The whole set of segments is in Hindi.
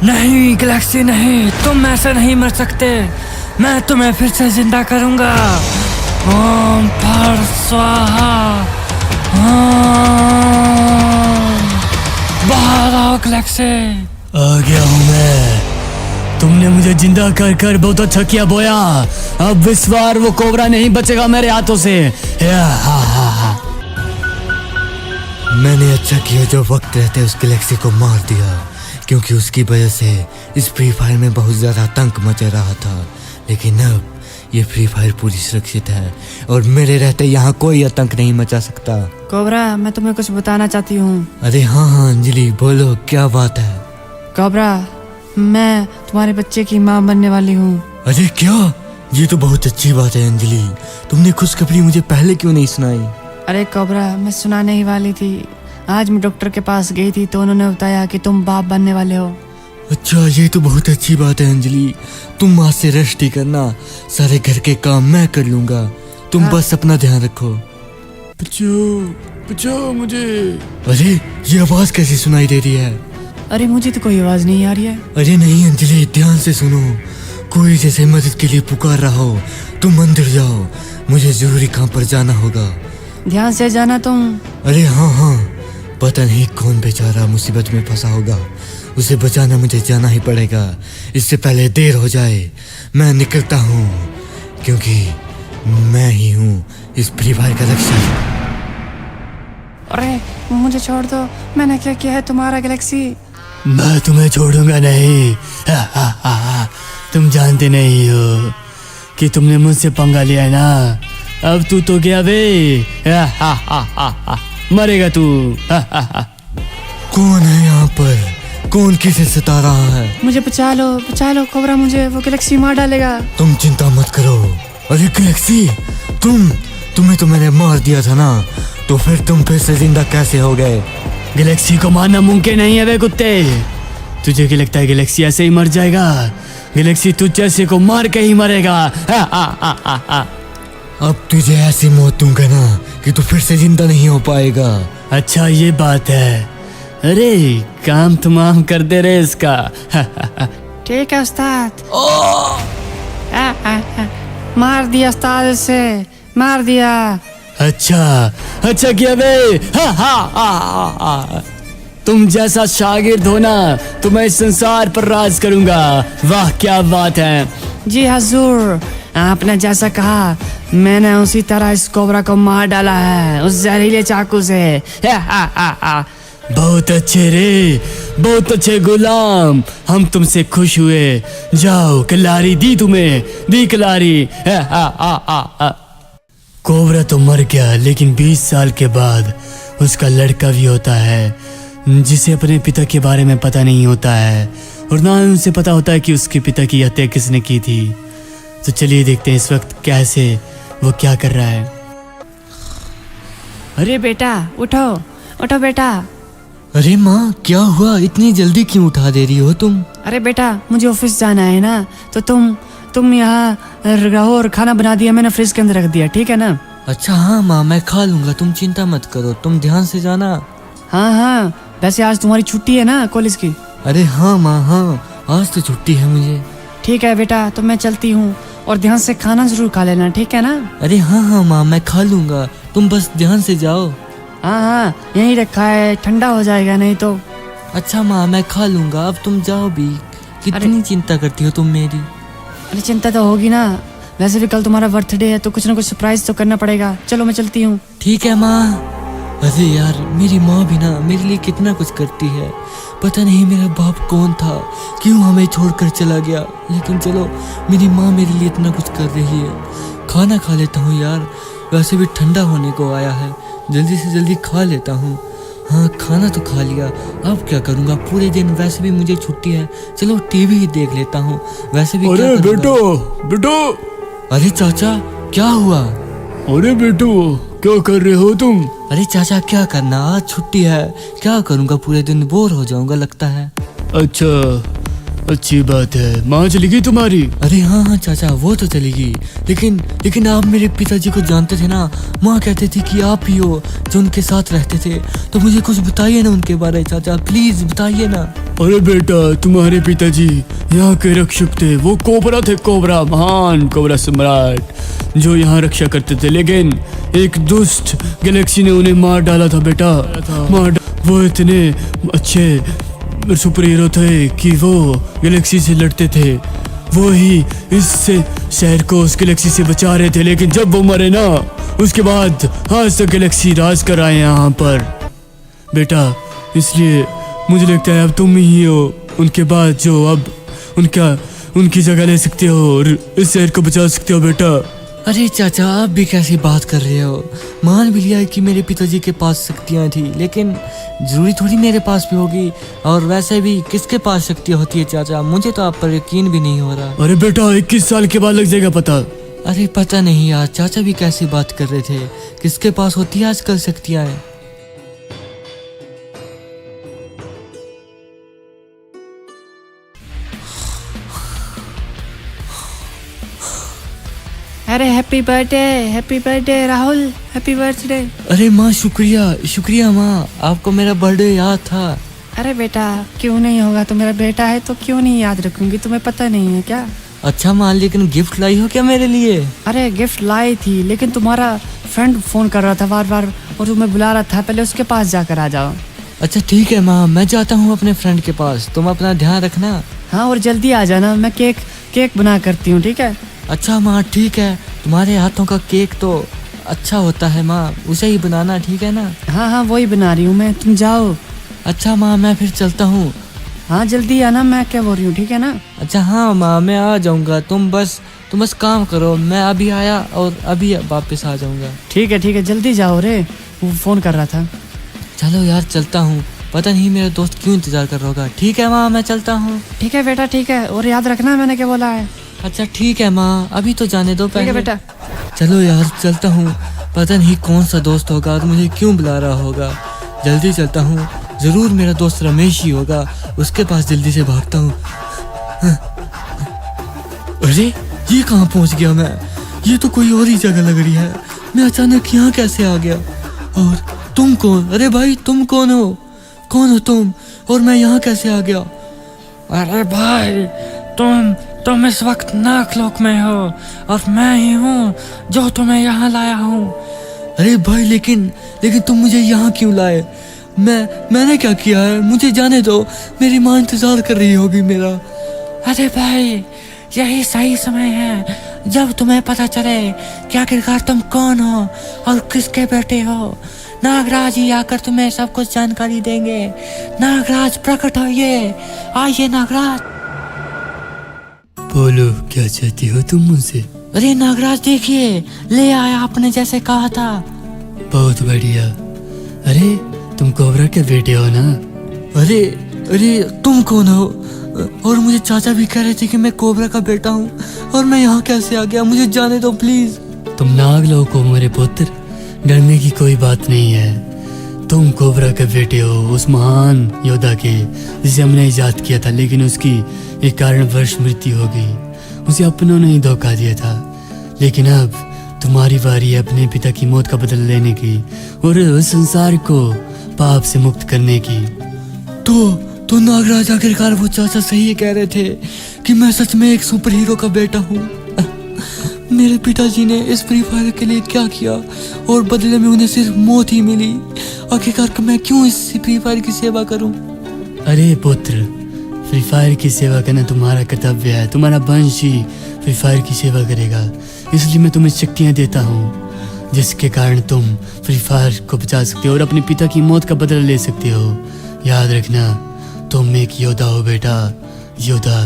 नहीं गैलेक्सी नहीं, तुम ऐसे नहीं मर सकते। मैं तुम्हें फिर से जिंदा करूंगा। ओम भर स्वाहा। बाहर आओ गैलेक्सी। आ गया हूँ मैं। तुमने मुझे जिंदा कर कर बहुत अच्छा किया बोया। अब इस बार वो कोबरा नहीं बचेगा मेरे हाथों से। मैंने अच्छा किया जो वक्त रहते उस गैलेक्सी को मार दिया, क्योंकि उसकी वजह से इस फ्री फायर में बहुत ज़्यादा आतंक मचा रहा था। लेकिन अब ये फ्री फायर पूरी सुरक्षित है और मेरे रहते यहाँ कोई आतंक नहीं मचा सकता। कोबरा, मैं तुम्हें कुछ बताना चाहती हूँ। अरे हाँ हाँ अंजलि, बोलो क्या बात है। कोबरा, मैं तुम्हारे बच्चे की माँ बनने वाली हूँ। अरे क्या, ये तो बहुत अच्छी बात है अंजलि। तुमने खुशखबरी मुझे पहले क्यों नहीं सुनाई? अरे कोबरा, मैं सुनाने ही वाली थी। आज मैं डॉक्टर के पास गई थी तो उन्होंने बताया कि तुम बाप बनने वाले हो। अच्छा, ये तो बहुत अच्छी बात है अंजलि। तुम आज से रेस्ट ही करना, सारे घर के काम मैं कर लूंगा। तुम बस अपना ध्यान रखो। बचाओ मुझे। अरे ये आवाज कैसी सुनाई दे रही है? अरे मुझे तो कोई आवाज नहीं आ रही है। अरे नहीं अंजलि, ध्यान से सुनो। कोई जैसे मदद के लिए पुकार रहा हो। तुम अंदर जाओ, मुझे जरूरी काम पर जाना होगा। ध्यान से जाना तुम। अरे हाँ हाँ, पता नहीं कौन बेचारा मुसीबत में फंसा होगा, उसे बचाना मुझे जाना ही पड़ेगा। इससे पहले देर हो जाए। मैं निकलता हूँ, क्योंकि मैं ही हूँ इस फ्री फायर का रक्षक। अरे मुझे छोड़ दो, मैंने क्या किया है तुम्हारा गैलेक्सी? मैं तुम्हें छोड़ूंगा नहीं। तुम जानते नहीं हो कि तुमने मुझसे पंगा लिया है ना। अब तू तो गया बे। मरेगा तू। कौन है यहाँ पर? कौन किसे सता रहा है? मुझे बचा लो कोबरा, मुझे वो गैलेक्सी मार डालेगा। तुम चिंता मत करो। अरे गैलेक्सी, तुम्हें तो मैंने मार दिया था ना, तो फिर तुम फिर से जिंदा कैसे हो गए? गैलेक्सी को मारना मुमकिन नहीं है बे कुत्ते। तुझे क्या लगता है गैलेक्सी ऐसे ही मर जाएगा? गैलेक्सी तुझ जैसे को मार के ही मरेगा। अब तुझे ऐसी मौत दूंगा ना कि तू फिर से जिंदा नहीं हो पाएगा। अच्छा ये बात है। अरे काम तमाम कर दे रहे इसका। ठीक है उस्ताद। मार दिया उस्ताद, से मार दिया। अच्छा किया बे। तुम जैसा शागिर्द हो ना, तो मैं इस संसार पर राज करूंगा। वाह क्या बात है। जी हजूर, आपने जैसा कहा मैंने उसी तरह इस कोबरा को मार डाला है, उस जहरीले चाकू से। बहुत अच्छे रे, बहुत अच्छे गुलाम, हम तुमसे खुश हुए। जाओ, कलारी दी तुम्हें, दी कलारी। कोबरा तो मर गया, लेकिन 20 साल के बाद उसका लड़का भी होता है, जिसे अपने पिता के बारे में पता नहीं होता है, और ना ही उसे पता होता है कि उसके पिता की हत्या किसने की थी। तो चलिए देखते हैं इस वक्त कैसे वो क्या कर रहा है। अरे बेटा उठो, उठो बेटा। अरे माँ, क्या हुआ? इतनी जल्दी क्यों उठा दे रही हो तुम? अरे बेटा, मुझे ऑफिस जाना है ना, तो तुम यहाँ रहो और खाना बना दिया मैंने, फ्रिज के अंदर रख दिया, ठीक है ना? अच्छा हाँ माँ, मैं खा लूंगा, तुम चिंता मत करो, तुम ध्यान से जाना। हाँ, वैसे आज तुम्हारी छुट्टी है ना कॉलेज की? अरे हाँ माँ, हाँ आज तो छुट्टी है मुझे। ठीक है बेटा, तो मैं चलती हूँ, और ध्यान से खाना जरूर खा लेना, ठीक है ना? अरे हाँ माँ, मैं खा लूंगा, तुम बस ध्यान से जाओ। हाँ, यहीं रखा है, ठंडा हो जाएगा नहीं तो। अच्छा माँ, मैं खा लूंगा, अब तुम जाओ भी। कितनी चिंता करती हो तुम मेरी। अरे चिंता तो होगी ना, वैसे भी कल तुम्हारा बर्थडे है, तो कुछ ना कुछ सरप्राइज तो करना पड़ेगा। चलो मैं चलती हूँ। ठीक है माँ। अरे यार, मेरी माँ भी ना मेरे लिए कितना कुछ करती है। पता नहीं मेरा बाप कौन था, क्यों हमें छोड़कर चला गया, लेकिन चलो मेरी माँ मेरे लिए इतना कुछ कर रही है। खाना खा लेता हूँ यार, वैसे भी ठंडा होने को आया है, जल्दी से जल्दी खा लेता हूँ। हाँ, खाना तो खा लिया, अब क्या करूँगा पूरे दिन, वैसे भी मुझे छुट्टी है। चलो टीवी ही देख लेता हूँ, वैसे भी। अरे बेटो। अरे चाचा, क्या हुआ? अरे बेटो, क्या कर रहे हो तुम? अरे चाचा, क्या करना, आज छुट्टी है, क्या करूँगा पूरे दिन, बोर हो जाऊंगा लगता है। अच्छी बात है। माँ चली गई तुम्हारी? अरे हाँ हाँ चाचा, वो तो चलेगी, लेकिन आप मेरे पिताजी को जानते थे ना। माँ कहते थे कि आप ही हो जो उनके साथ रहते थे, तो मुझे कुछ बताइए ना उनके बारे में चाचा, प्लीज बताइए ना। अरे बेटा, तुम्हारे पिताजी यहाँ के रक्षक थे। वो कोबरा थे, कोबरा, महान कोबरा सम्राट जो यहाँ रक्षा करते थे। लेकिन एक दुष्ट गैलेक्सी ने उन्हें मार डाला था बेटा। वो इतने अच्छे सुपर हीरो थे कि वो गैलेक्सी से लड़ते थे। वो ही इससे शहर को उस गैलेक्सी से बचा रहे थे। लेकिन जब वो मरे ना, उसके बाद आज तक गैलेक्सी राज कर आए यहाँ पर बेटा। इसलिए मुझे लगता है अब तुम ही हो उनके बाद जो अब उनकी जगह ले सकते हो और इस शहर को बचा सकते हो बेटा। अरे चाचा, आप भी कैसी बात कर रहे हो? मान भी लिया है कि मेरे पिताजी के पास शक्तियाँ थी, लेकिन जरूरी थोड़ी मेरे पास भी होगी। और वैसे भी किसके पास शक्तियाँ होती है चाचा? मुझे तो आप पर यकीन भी नहीं हो रहा। अरे बेटा, 21 साल के बाद लग जाएगा पता। अरे पता नहीं यार, चाचा भी कैसी बात कर रहे थे। किसके पास होती है आजकल शक्तियाँ? अरे happy birthday Rahul, happy birthday. अरे माँ, शुक्रिया माँ, आपको मेरा बर्थडे याद था। अरे बेटा, क्यों नहीं होगा? तो मेरा बेटा है तो क्यों नहीं याद रखूंगी? तुम्हें पता नहीं है क्या? अच्छा माँ, लेकिन गिफ्ट लाई हो क्या मेरे लिए? अरे गिफ्ट लाई थी, लेकिन तुम्हारा फ्रेंड फोन कर रहा था बार और तुम्हें बुला रहा था। पहले उसके पास जाकर आ जाओ। अच्छा ठीक है माँ, मैं जाता हूँ अपने फ्रेंड के पास। तुम अपना ध्यान रखना। हाँ, और जल्दी आ जाना। मैं केक बना करती हूँ, ठीक है? अच्छा माँ ठीक है, तुम्हारे हाथों का केक तो अच्छा होता है माँ, उसे ही बनाना, ठीक है ना? हाँ, वही बना रही हूँ मैं, तुम जाओ। अच्छा माँ, मैं फिर चलता हूँ। हाँ जल्दी आना, मैं क्या बोल रही हूँ, ठीक है ना? अच्छा हाँ माँ, मैं आ जाऊँगा। तुम बस काम करो, मैं अभी आया और अभी वापस आ जाऊँगा। ठीक है, जल्दी जाओ रे, वो फोन कर रहा था। चलो यार, चलता हूँ। पता नहीं मेरा दोस्त क्यों इंतजार कर रहा होगा। ठीक है माँ, मैं चलता हूँ। ठीक है बेटा, ठीक है, और याद रखना मैंने क्या बोला है। अच्छा ठीक है माँ, अभी तो जाने दो पहले। ठीक है बेटा। चलो यार, चलता हूँ। पता नहीं कौन सा दोस्त होगा और मुझे क्यों बुला रहा होगा। जल्दी चलता हूँ, जरूर मेरा दोस्त रमेश ही होगा। उसके पास जल्दी से भागता हूँ। अरे ये कहाँ पहुँच गया मैं? ये तो कोई और ही जगह लग रही है। मैं अचानक यहाँ कैसे आ गया? और तुम कौन? अरे भाई, तुम कौन हो तुम? और मैं यहाँ कैसे आ गया? अरे भाई, तुम इस वक्त नागलोक में हो और मैं ही हूँ जो तुम्हें यहाँ लाया हूँ। अरे भाई, लेकिन तुम मुझे यहाँ क्यों लाए? मैंने क्या किया है? मुझे जाने दो, मेरी माँ इंतजार कर रही होगी मेरा। अरे भाई, यही सही समय है जब तुम्हें पता चले कि आखिरकार तुम कौन हो और किसके बेटे हो। नागराज ही आकर तुम्हें सब कुछ जानकारी देंगे। नागराज प्रकट होइए, आइए नागराज। बोलो, क्या चाहती हो तुम मुझसे? अरे नागराज देखिए, ले आया आपने जैसे कहा था। बहुत बढ़िया। अरे तुम कोबरा के बेटे हो ना? अरे तुम कौन हो? और मुझे चाचा भी कह रहे थे कि मैं कोबरा का बेटा हूँ, और मैं यहाँ कैसे आ गया? मुझे जाने दो प्लीज। तुम नागलोक हो मेरे पुत्र, डरने की कोई बात नहीं है। तुम कोबरा के बेटे हो उस महान योद्धा के जिसे हमने इजाद किया था, लेकिन उसकी एक कारणवश मृत्यु हो गई। उसे अपनों ने ही धोखा दिया था। लेकिन अब तुम्हारी बारी है अपने पिता की मौत का बदला लेने की और उस संसार को पाप से मुक्त करने की। तो नागराज, आखिरकार वो चाचा सही कह रहे थे कि मैं सच में एक सुपर हीरो का बेटा हूँ। मेरे पिताजी ने इस फ्री फायर के लिए क्या किया और बदले में उन्हें सिर्फ मौत ही मिली। आखिरकार मैं क्यों इस फ्री फायर की सेवा करूं? अरे पुत्र, फ्री फायर की सेवा करना तुम्हारा कर्तव्य है। तुम्हारा वंश ही फ्री फायर की सेवा करेगा। इसलिए मैं तुम्हें शक्तियाँ देता हूँ जिसके कारण तुम फ्री फायर को बचा सकते हो और अपने पिता की मौत का बदला ले सकते हो। याद रखना, तुम एक योद्धा हो बेटा, योद्धा।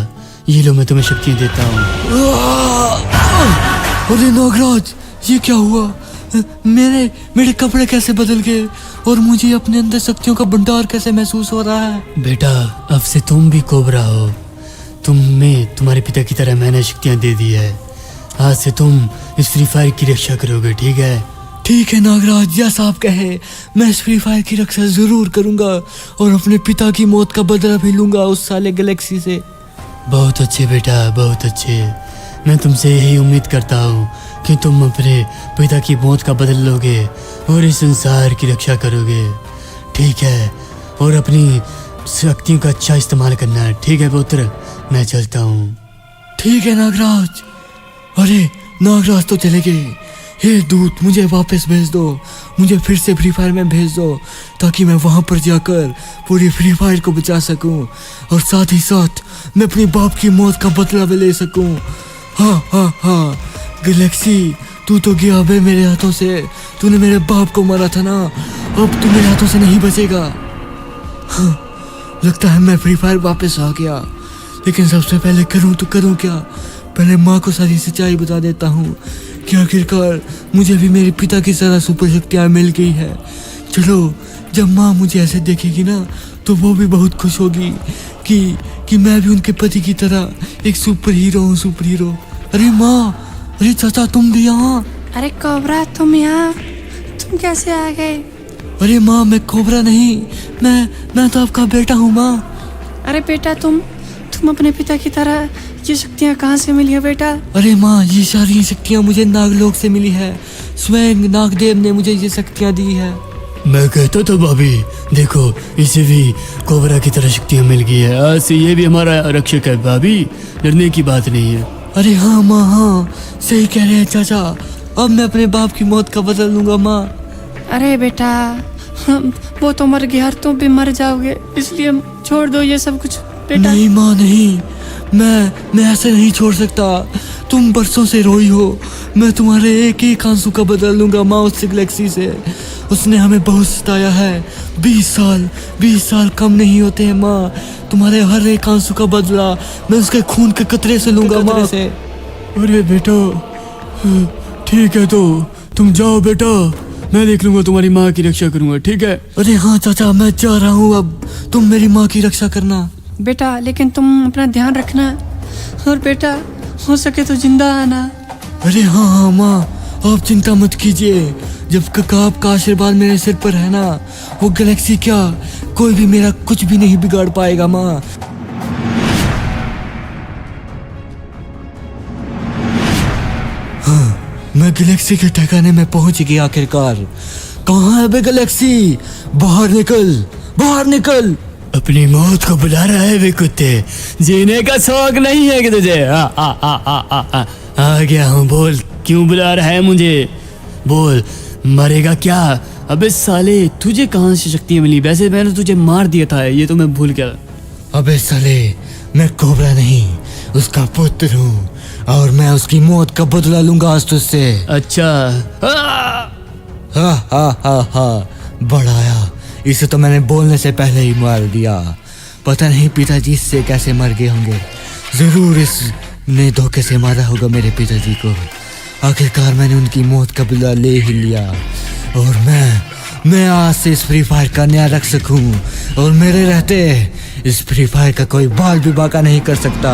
ये लो, मैं तुम्हें शक्तियाँ देता हूँ। अरे नागराज, ये क्या हुआ? मेरे कपड़े कैसे बदल गए और मुझे अपने अंदर शक्तियों का भंडार कैसे महसूस हो रहा है? बेटा, अब से तुम भी कोबरा हो। तुम्हें तुम्हारे पिता की तरह मैंने शक्तियाँ दे दी है। आज से तुम इस फ्री फायर की रक्षा करोगे, ठीक है? ठीक है नागराज, जैसा आप कहे मैं इस फ्री फायर की रक्षा जरूर करूंगा और अपने पिता की मौत का बदला भी लूंगा उस साले गैलेक्सी से। बहुत अच्छे बेटा, बहुत अच्छे। मैं तुमसे यही उम्मीद करता हूँ कि तुम अपने पिता की मौत का बदल लोगे और इस संसार की रक्षा करोगे, ठीक है? और अपनी शक्तियों का अच्छा इस्तेमाल करना, ठीक है पुत्र? मैं चलता हूँ। ठीक है नागराज। अरे नागराज तो चले गए। हे दूत, मुझे वापस भेज दो, मुझे फिर से फ्री फायर में भेज दो, ताकि मैं वहाँ पर जाकर पूरी फ्री फायर को बचा सकूं और साथ ही साथ मैं अपने बाप की मौत का बदला भी ले सकूं। हाँ हाँ हाँ, गैलेक्सी तू तो गया बे मेरे हाथों से। तूने मेरे बाप को मारा था ना, अब तू मेरे हाथों से नहीं बचेगा। हाँ, लगता है मैं फ्री फायर वापस आ गया, लेकिन सबसे पहले करूँ क्या? पहले माँ को सारी सच्चाई बता देता हूँ कि आखिरकार मुझे भी मेरे पिता की तरह सुपर शक्तियाँ मिल गई है। चलो, जब माँ मुझे ऐसे देखेगी ना तो वो भी बहुत खुश होगी कि मैं भी उनके पति की तरह एक सुपर हीरो हूँ, सुपर हीरो। अरे माँ, अरे चाचा तुम भी यहाँ? अरे कोबरा तुम यहाँ, तुम कैसे आ गए? अरे माँ, मैं कोबरा नहीं, मैं तो आपका बेटा हूँ माँ। अरे बेटा तुम अपने पिता की तरह ये शक्तियाँ कहाँ से मिली है बेटा? अरे माँ, ये सारी शक्तियाँ मुझे नागलोक से मिली है। स्वयं नागदेव ने मुझे ये शक्तियाँ दी है। मैं कहता था भाभी, देखो इसे भी कोबरा की तरह शक्तियाँ मिल गई है, आज से ये भी हमारा रक्षक है भाभी, डरने की बात नहीं है। अरे हाँ माँ, हाँ सही कह रहे हैं चाचा, अब मैं अपने बाप की मौत का बदल लूंगा माँ। अरे बेटा, वो तो मर गया और तुम भी मर जाओगे, इसलिए छोड़ दो ये सब कुछ बेटा। नहीं माँ नहीं, मैं ऐसे नहीं छोड़ सकता। तुम बरसों से रोई हो, मैं तुम्हारे एक एक आंसू का बदल लूंगा माँ उस गैलेक्सी से। उसने हमें बहुत सताया है। 20 साल कम नहीं होते हैं माँ। तुम्हारे हर एक आंसू का बदला मैं उसके खून के कतरे से लूंगा माँ से। अरे बेटा, ठीक है तो तुम जाओ बेटा, मैं देख लूंगा, तुम्हारी माँ की रक्षा करूंगा, ठीक है? अरे हाँ चाचा, मैं जा रहा हूँ, अब तुम मेरी माँ की रक्षा करना। बेटा लेकिन तुम अपना ध्यान रखना, और बेटा हो सके तो जिंदा आना। अरे हाँ हाँ माँ, आप चिंता मत कीजिए, जब तक आपका आशीर्वाद मेरे सिर पर है ना, वो गैलेक्सी क्या, कोई भी मेरा कुछ भी नहीं बिगाड़ पाएगा माँ। हाँ, मैं गैलेक्सी के ठिकाने में पहुंच गया आखिरकार। कहाँ है बे गैलेक्सी? बाहर निकल, बाहर निकल। अपनी मौत को बुला रहा है वे कुत्ते, जीने का शौक नहीं है कि तुझे? आ गया हूँ, बोल क्यों बुला रहा है मुझे? बोल, मरेगा क्या? अबे साले, तुझे कहाँ से शक्तियाँ मिली? वैसे मैंने तुझे मार दिया था, ये तो मैं भूल गया। अबे साले, मैं कोबरा नहीं, उसका पुत्र हूँ, और मैं उसकी मौत का बदला लूंगा आज तुझसे। अच्छा, हा हा हा हा, बढ़ाया, इसे तो मैंने बोलने से पहले ही मार दिया। पता नहीं पिताजी इससे कैसे मर गए होंगे, जरूर इसने धोखे से मारा होगा मेरे पिताजी को। आखिरकार मैंने उनकी मौत का बदला ले ही लिया, और मैं आज से इस फ्री फायर का नया रख सकूं, और मेरे रहते इस फ्री फायर का कोई बाल भी बाका नहीं कर सकता।